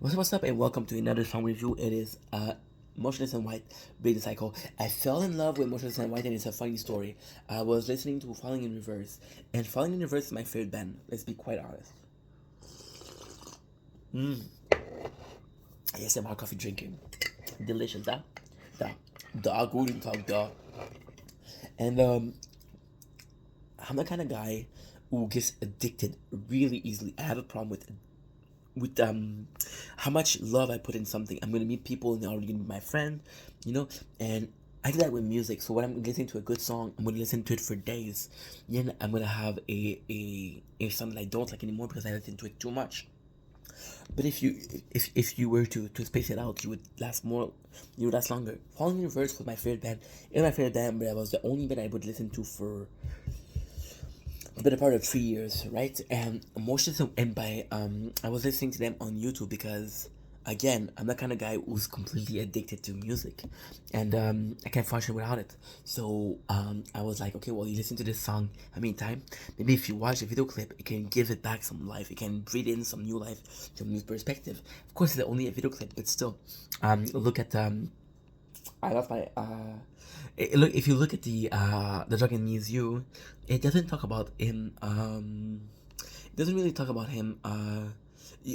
What's up, and welcome to another song review. It is Motionless and White, Break the Cycle. I fell in love with Motionless and White, and it's a funny story. I was listening to Falling in Reverse, and Falling in Reverse is my favorite band. Let's be quite honest. Yes, I'm hot coffee drinking. Delicious, huh? Da. Da, golden talk, da. And I'm the kind of guy who gets addicted really easily. I have a problem with how much love I put in something. I'm gonna meet people and they're already gonna be my friend, you know, and I do that with music. So when I'm listening to a good song, I'm gonna listen to it for days. Then I'm gonna have a song that I don't like anymore because I listen to it too much. But if you were to space it out, you would last longer. Falling in Reverse was my favorite band. It was my favorite band, but I was the only band I would listen to for been a part of 3 years, right? And Emotions and by I was listening to them on YouTube because again, I'm the kind of guy who's completely addicted to music, and I can't function without it. So I was like, okay, well, you listen to this song a time. Maybe if you watch the video clip, it can give it back some life. It can breathe in some new life, some new perspective. Of course, it's only a video clip, but still, look at I lost my look if you look at the Drug and Me Is You, it doesn't talk about him it doesn't really talk about him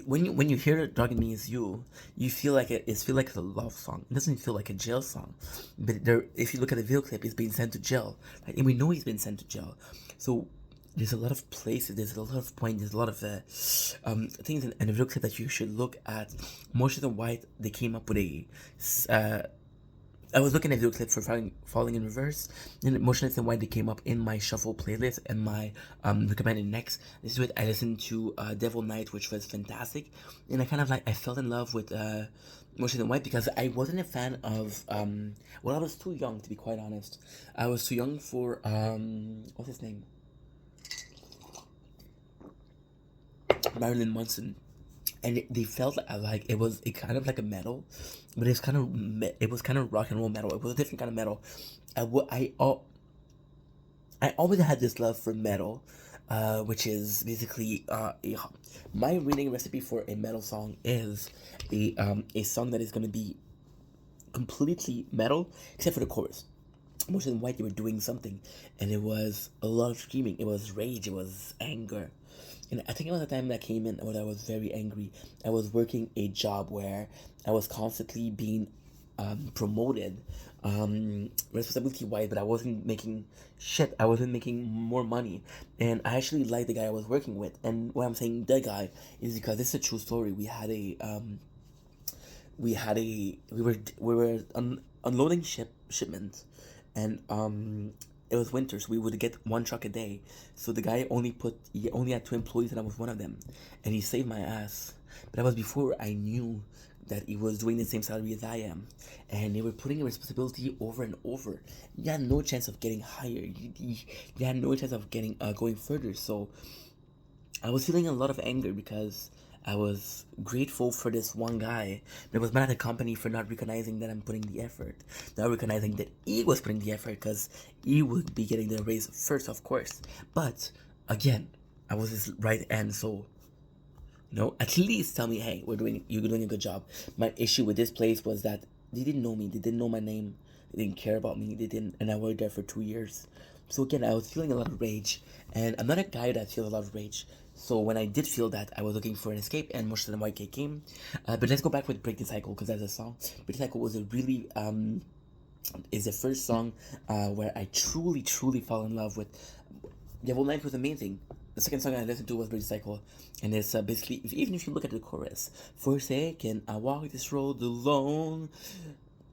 when you hear Drug and Me Is You, you feel like it feel like it's a love song. It doesn't feel like a jail song. But there, if you look at the video clip, he's being sent to jail. Right? And we know he's been sent to jail. So there's a lot of places, there's a lot of points, there's a lot of things in the video clip that you should look at. Motion and White, they came up with a I was looking at video clip for falling in Reverse, and Motionless and White they came up in my shuffle playlist and my recommended next. This is what I listened to Devil Knight, which was fantastic, and I fell in love with Motionless and White because I wasn't a fan of well, I was too young to be quite honest. I was too young for what's his name, Marilyn Manson, and they felt like it was a kind of like a metal, but it was kind of rock and roll metal. It was a different kind of metal. I always had this love for metal, which is basically my reading recipe for a metal song is a song that is gonna be completely metal except for the chorus. Motion and White, they were doing something, and it was a lot of screaming. It was rage. It was anger, and I think it was the time that came in when I was very angry. I was working a job where I was constantly being promoted, responsibility wise, but I wasn't making shit. I wasn't making more money, and I actually liked the guy I was working with. And what I'm saying, the guy, is because this is a true story. We were unloading shipments, and it was winter, so we would get one truck a day. So the guy he only had two employees, and I was one of them, and he saved my ass. But that was before I knew that he was doing the same salary as I am, and they were putting a responsibility over and over. You had no chance of getting higher. You had no chance of getting going further. So I was feeling a lot of anger because I was grateful for this one guy, but I was mad at the company for not recognizing that I'm putting the effort, not recognizing that he was putting the effort because he would be getting the raise first, of course. But again, I was his right hand, so at least tell me, hey, you're doing a good job. My issue with this place was that they didn't know me, they didn't know my name, they didn't care about me, they didn't, and I worked there for 2 years. So again, I was feeling a lot of rage, and I'm not a guy that feels a lot of rage. So when I did feel that, I was looking for an escape, and Motion and White came. But let's go back with Break the Cycle because that's a song. Break the Cycle was a really is the first song where I truly, truly fell in love with. Devil Knight was amazing. The second song I listened to was Break the Cycle, and it's basically, even if you look at the chorus, Forsaken, I walk this road alone,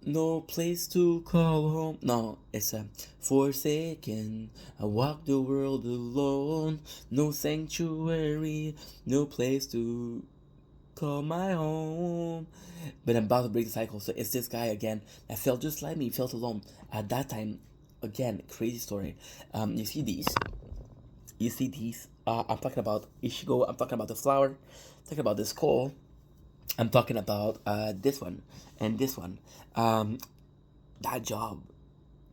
no place to call home. No, it's forsaken. I walk the world alone. No sanctuary, no place to call my home. But I'm about to break the cycle. So it's this guy again that felt just like me, felt alone. At that time, again, crazy story. You see these. You see these. I'm talking about Ishigo. I'm talking about the flower. I'm talking about this coal. I'm talking about this one and this one. Um, that job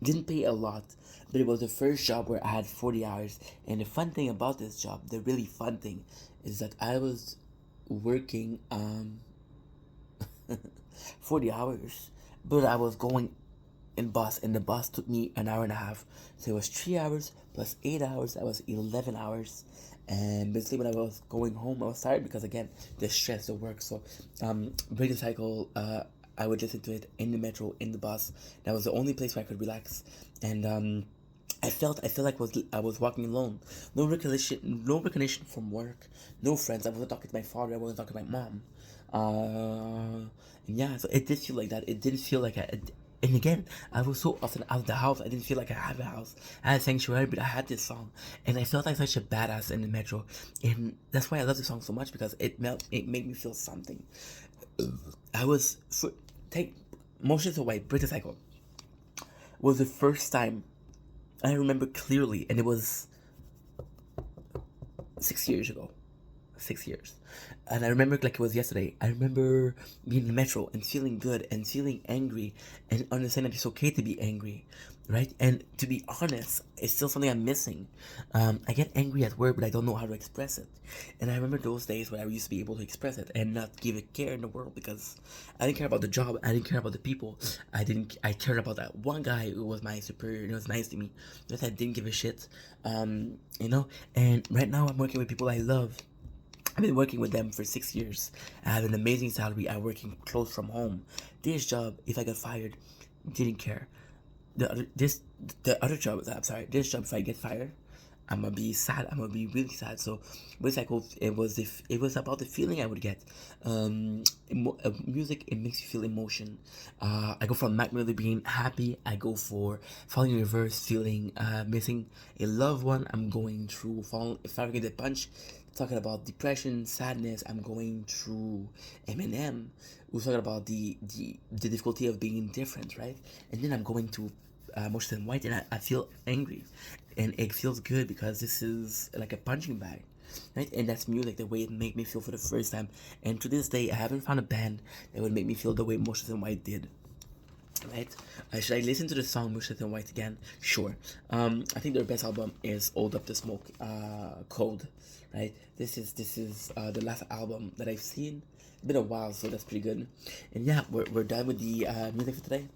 didn't pay a lot, but it was the first job where I had 40 hours. And the fun thing about this job, the really fun thing, is that I was working. 40 hours, but I was going in bus, and the bus took me an hour and a half. So it was 3 hours plus 8 hours. That was 11 hours. And basically, when I was going home, I was tired because again, the stress of work. So, break the cycle. I would listen to it in the metro, in the bus. That was the only place where I could relax. And I felt like I was walking alone. No recognition from work. No friends. I wasn't talking to my father. I wasn't talking to my mom. And yeah, so it did feel like that. It didn't feel like and again, I was so often out of the house. I didn't feel like I had a house. I had a sanctuary, but I had this song, and I felt like such a badass in the metro. And that's why I love the song so much because it made me feel something. I was for take Motions Away, British Cycle was the first time I remember clearly, and it was 6 years ago. 6 years. And I remember like it was yesterday. I remember being in the metro and feeling good and feeling angry and understanding that it's okay to be angry, right? And to be honest, it's still something I'm missing. I get angry at work, but I don't know how to express it. And I remember those days when I used to be able to express it and not give a care in the world because I didn't care about the job. I didn't care about the people. I cared about that one guy who was my superior and was nice to me. That I didn't give a shit. You know, and right now I'm working with people I love. I've been working with them for 6 years. I have an amazing salary. I'm working close from home. This job, if I got fired, didn't care. The other job, I'm sorry, this job, if I get fired, I'm gonna be sad. I'm gonna be really sad. So, with cycle, it was about the feeling I would get. Music, it makes you feel emotion. I go from Mac Miller being happy. I go for Falling in Reverse, feeling missing a loved one. I'm going through fall. If I get the punch, talking about depression, sadness. I'm going through Eminem. We're talking about the difficulty of being different, right? And then I'm going to Motion and White, and I feel angry, and it feels good because this is like a punching bag, right? And that's music, the way it made me feel for the first time. And to this day, I haven't found a band that would make me feel the way Motion and White did. Right? Should I listen to the song Motion and White again? Sure. I think their best album is Old Up to Smoke, Code. Right? This is the last album that I've seen. It's been a while, so that's pretty good. And yeah, we're done with the music for today.